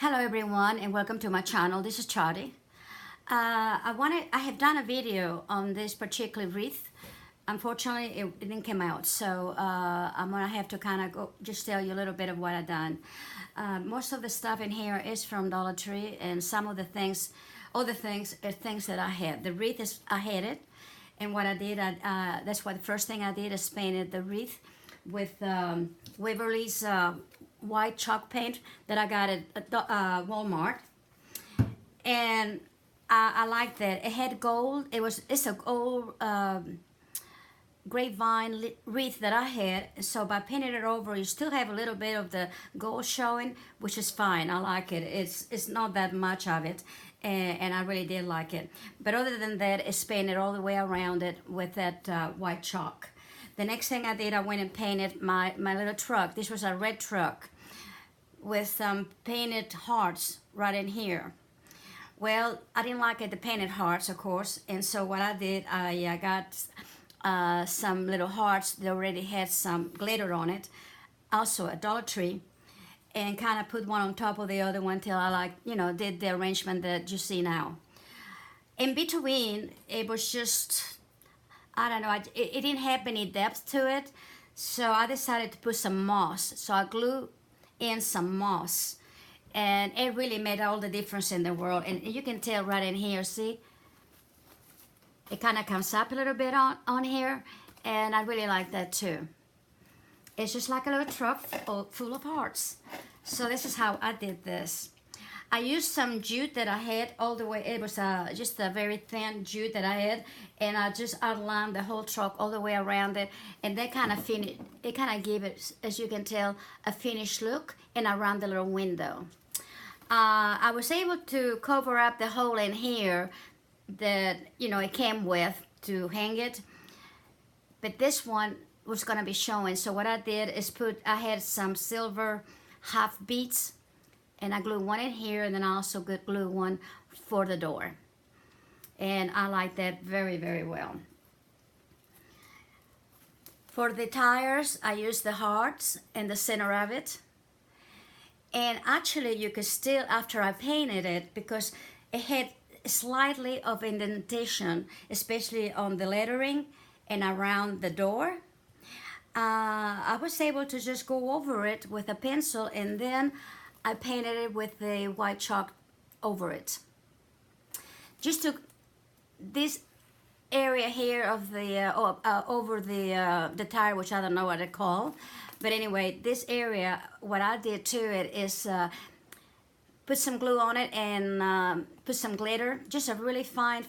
Hello everyone and welcome to my channel. This is Charlie. I have done a video on this particular wreath. Unfortunately, it didn't come out, so I'm gonna have to kind of go just tell you a little bit of what I've done. Most of the stuff in here is from Dollar Tree, and some of the things, other things, are things that I had. The wreath is I had it, and what I did, that's what the first thing I did is painted the wreath with Waverly's white chalk paint that I got at Walmart, and I like that. It had gold. It's a gold grapevine wreath that I had. So by painting it over, you still have a little bit of the gold showing, which is fine. I like it. It's not that much of it, and I really did like it. But other than that, it's painted all the way around it with that white chalk. The next thing I did, I went and painted my little truck. This was a red truck with some painted hearts right in here. Well, I didn't like it, the painted hearts, of course, and so what I did, I got some little hearts that already had some glitter on it, also at Dollar Tree, and kind of put one on top of the other one till I did the arrangement that you see now. In between, it was just, I don't know, it didn't have any depth to it, so I decided to put some moss. So I glued in some moss, and it really made all the difference in the world. And you can tell right in here, see? It kind of comes up a little bit on here, and I really like that too. It's just like a little truck full of hearts. So this is how I did this. I used some jute that I had all the way. It was just a very thin jute that I had, and I just outlined the whole truck all the way around it, and that kind of gave it, as you can tell, a finished look, and around the little window. I was able to cover up the hole in here that it came with to hang it, but this one was going to be showing. So what I did is I had some silver half beads, and I glued one in here, and then I also glued one for the door. And I like that very, very well. For the tires, I used the hearts in the center of it. And actually, you could still, after I painted it, because it had slightly of indentation, especially on the lettering and around the door, I was able to just go over it with a pencil, and then I painted it with the white chalk over it. Just to this area here of the over the tire, which I don't know what to call, but anyway, this area, what I did to it is put some glue on it and put some glitter, just a really fine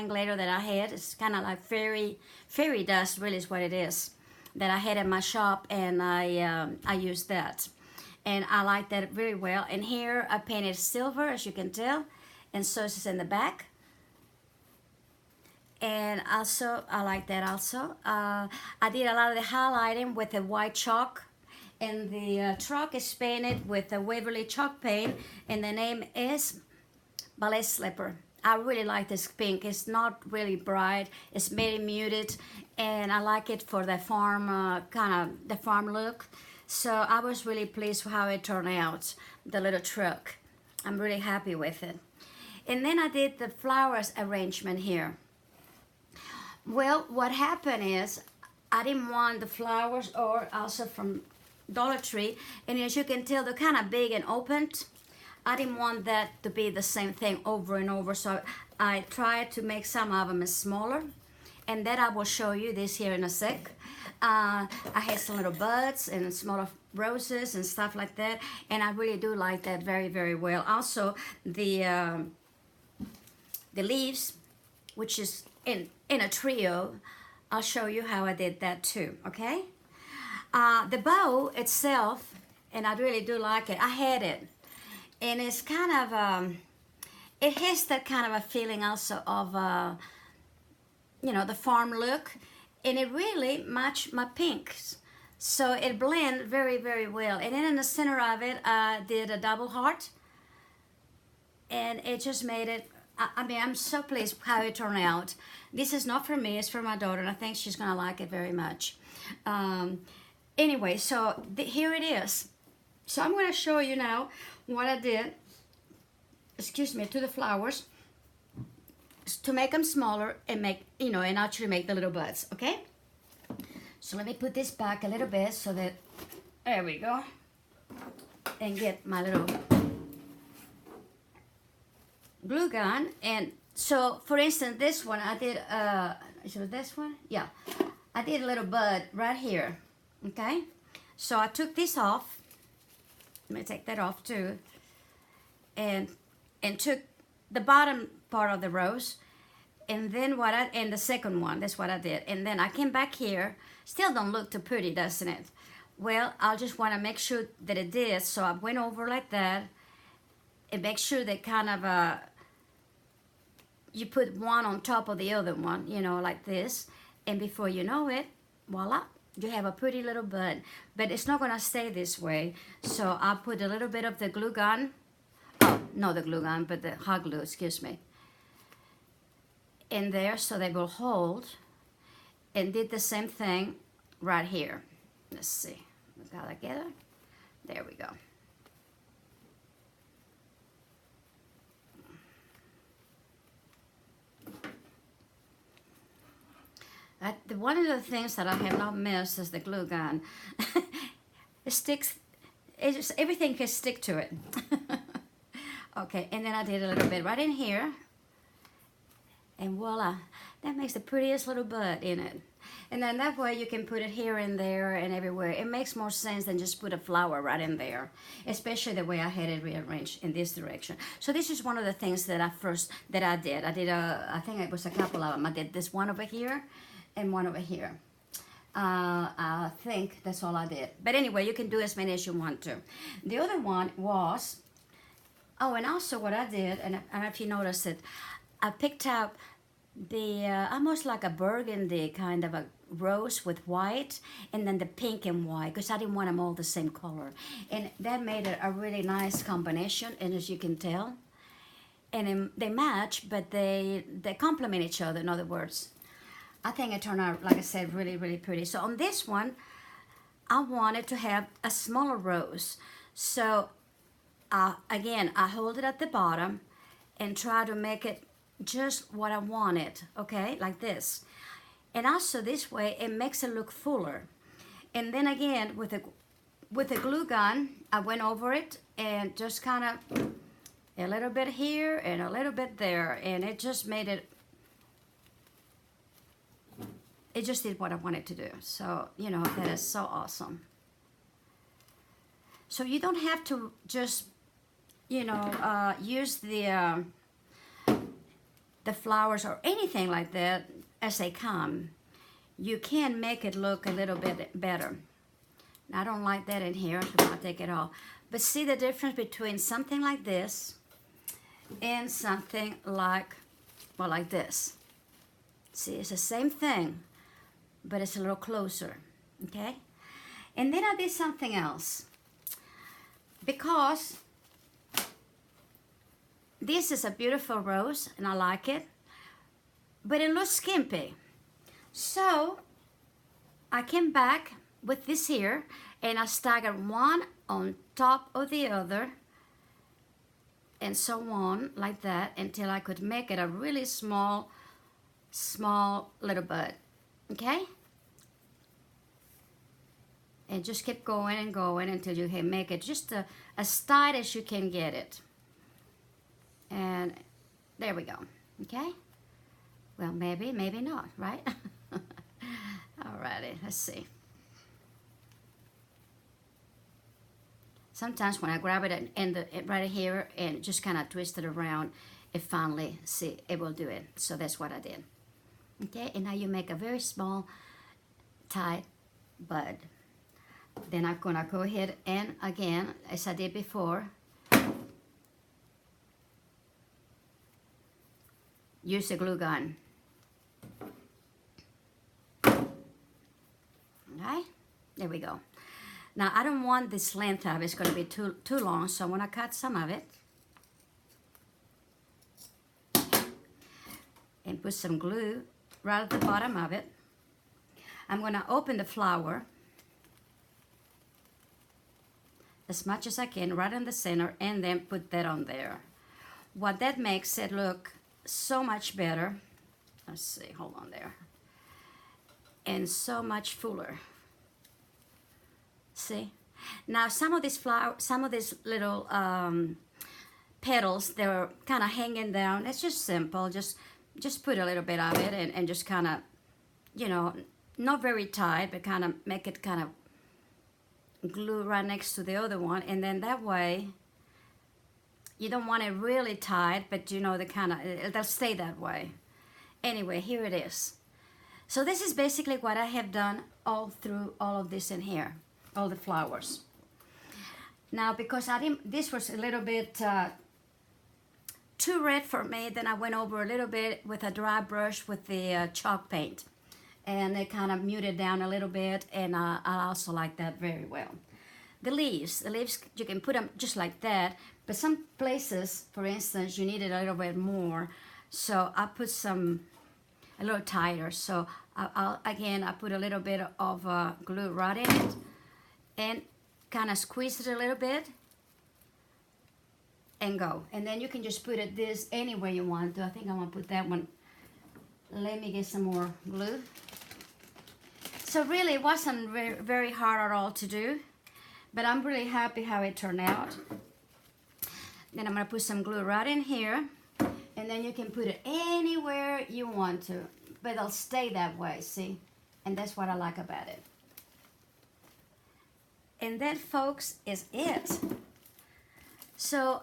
glitter that I had. It's kind of like fairy dust, really is what it is, that I had in my shop, and I used that. And I like that very well. And here I painted silver, as you can tell, and so it's in the back. And also, I like that also. I did a lot of the highlighting with the white chalk, and the truck is painted with the Waverly chalk paint, and the name is Ballet Slipper. I really like this pink. It's not really bright. It's very muted, and I like it for the farm the farm look. So I was really pleased with how it turned out, the little truck. I'm really happy with it. And then I did the flowers arrangement here. Well, what happened is I didn't want the flowers, or also from Dollar Tree, and as you can tell, they're kind of big and opened. I didn't want that to be the same thing over and over, so I tried to make some of them smaller, and that I will show you this here in a sec. I had some little buds and smaller roses and stuff like that, and I really do like that very, very well. Also, the leaves, which is in a trio, I'll show you how I did that too, okay? The bow itself, and I really do like it. I had it, and it's kind of, it has that kind of a feeling also of, the farm look, and it really matched my pinks. So it blended very, very well. And then in the center of it, I did a double heart, and it just made it, I mean, I'm so pleased how it turned out. This is not for me, it's for my daughter, and I think she's gonna like it very much. Anyway, so here it is. So I'm gonna show you now what I did excuse me, to the flowers to make them smaller and make, you know, and actually make the little buds, okay? So let me put this back a little bit so that, there we go, and get my little glue gun. And so, for instance, this one, I did, is it this one? Yeah, I did a little bud right here, okay? So I took this off. Let me take that off too. And took the bottom part of the rose, and then and the second one, that's what I did. And then I came back here. Still don't look too pretty, doesn't it? Well, I just want to make sure that it did, so I went over like that and make sure that kind of you put one on top of the other one, you know, like this, and before you know it, voila, you have a pretty little bud. But it's not gonna stay this way, so I put a little bit of the glue gun, oh, not the glue gun, but the hot glue, excuse me, in there so they will hold, and did the same thing right here. Let's see, we got it together, there we go. One of the things that I have not missed is the glue gun. It sticks, everything can stick to it. Okay, and then I did a little bit right in here, and voila, that makes the prettiest little bud in it. And then that way you can put it here and there and everywhere. It makes more sense than just put a flower right in there, especially the way I had it rearranged in this direction. So this is one of the things that I did. I think it was a couple of them. I did this one over here and one over here. I think that's all I did. But anyway, you can do as many as you want to. The other one was, oh, and also what I did, and I don't know if you noticed it, I picked out the almost like a burgundy kind of a rose with white, and then the pink and white, because I didn't want them all the same color. And that made it a really nice combination, and as you can tell, and they match, but they complement each other, in other words. I think it turned out, like I said, really, really pretty. So on this one, I wanted to have a smaller rose. So again, I hold it at the bottom and try to make it just what I wanted, okay, like this. And also this way, it makes it look fuller. And then again, with the glue gun, I went over it and just kind of a little bit here and a little bit there, and it just made it, it just did what I wanted to do. So, you know, that is so awesome. So you don't have to just, you know, use the flowers or anything like that as they come. You can make it look a little bit better. Now, I don't like that in here, so I'll take it off. But see the difference between something like this and something like, well, like this. See, it's the same thing, but it's a little closer, okay? And then I did something else. Because this is a beautiful rose, and I like it, but it looks skimpy. So I came back with this here, and I staggered one on top of the other, and so on, like that, until I could make it a really small little bud, okay? And just keep going and going until you can make it just as tight as you can get it. And there we go, okay? Well, maybe not, right? Alrighty, let's see. Sometimes when I grab it and right here and just kind of twist it around, it finally, see, it will do it. So that's what I did. Okay, and now you make a very small, tight bud. Then I'm gonna go ahead and again, as I did before, use the glue gun. Okay, there we go. Now I don't want this length of it, it's gonna be too long, so I'm gonna cut some of it. And put some glue right at the bottom of it. I'm gonna open the flower as much as I can right in the center and then put that on there. what that makes it look so much better. Let's see, hold on there. And so much fuller. See? Now some of these little petals, they're kind of hanging down. It's just simple. Just put a little bit of it and just kind of, you know, not very tight, but kind of make it kind of glue right next to the other one. And then that way, you don't want it really tight, but you know, they'll stay that way. Anyway, here it is. So this is basically what I have done all through all of this in here, all the flowers. Now, because this was a little bit too red for me, then I went over a little bit with a dry brush with the chalk paint. And it kind of muted down a little bit, and I also like that very well. The leaves, you can put them just like that, but some places, for instance, you need it a little bit more. So I put a little tighter. So I put a little bit of glue right in it and kind of squeeze it a little bit and go. And then you can just put it this anywhere you want to. I think I want to put that one. Let me get some more glue. So really, it wasn't very hard at all to do, but I'm really happy how it turned out. Then I'm going to put some glue right in here, and then you can put it anywhere you want to, but it'll stay that way, see? And that's what I like about it. And that, folks, is it. So,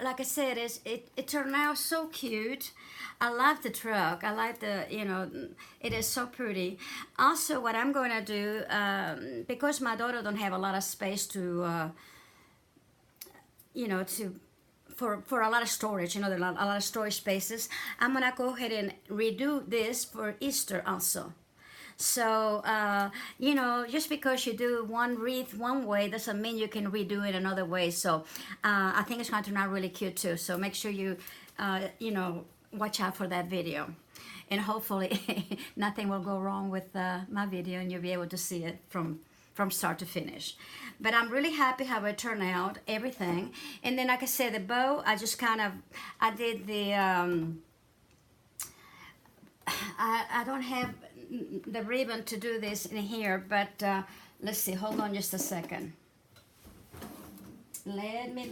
like I said, it turned out so cute. I love the truck. I like it is so pretty. Also, what I'm going to do, because my daughter don't have a lot of space to, for a lot of storage, there are a lot of storage spaces, I'm going to go ahead and redo this for Easter also. So, just because you do one wreath one way doesn't mean you can redo it another way. So, I think it's going to turn out really cute too. So make sure you, watch out for that video. And hopefully nothing will go wrong with my video and you'll be able to see it from start to finish. But I'm really happy how it turned out, everything. And then, like I said, the bow, I just I did the, I don't have the ribbon to do this in here, but let's see, hold on just a second. Let me,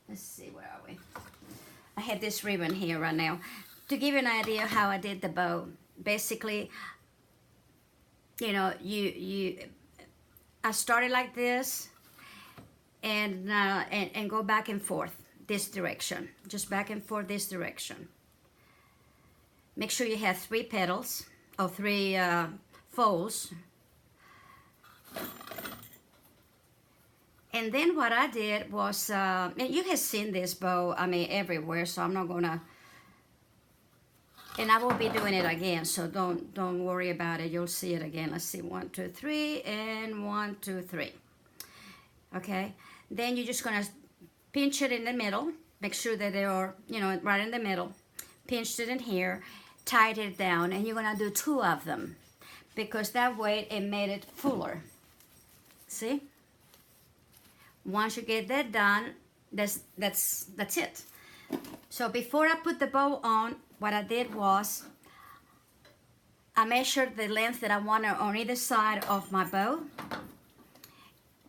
let's see, where are we? I have this ribbon here right now. To give you an idea how I did the bow, basically, I started like this and go back and forth this direction, just back and forth this direction. Make sure you have 3 petals or 3 folds. And then what I did was, and you have seen this bow, everywhere, so I'm not gonna, and I will be doing it again, so don't worry about it. You'll see it again. Let's see, 1, 2, 3, and 1, 2, 3. Okay, then you're just gonna pinch it in the middle. Make sure that they are, right in the middle. Pinched it in here, tied it down, and you're gonna do 2 of them, because that way it made it fuller. See? Once you get that done, that's it. So before I put the bow on, what I did was I measured the length that I wanted on either side of my bow.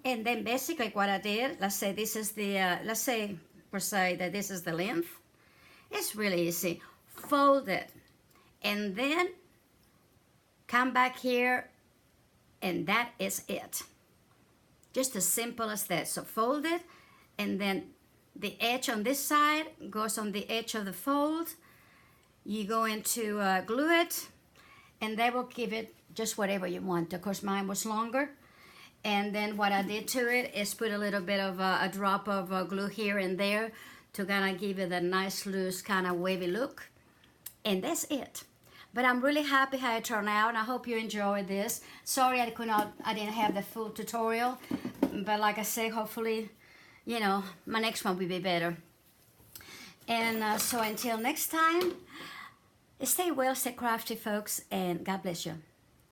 And then basically what I did, let's say this is the, let's say per se that this is the length. It's really easy. Fold it. And then come back here, and that is it. Just as simple as that. So fold it, and then the edge on this side goes on the edge of the fold. You go into glue it, and that will give it just whatever you want. Of course, mine was longer. And then what I did to it is put a little bit of a drop of glue here and there to kind of give it a nice, loose, kind of wavy look. And that's it. But I'm really happy how it turned out, and I hope you enjoyed this. Sorry I didn't have the full tutorial, but like I say, hopefully, my next one will be better. And so until next time, stay well, stay crafty, folks, and God bless you.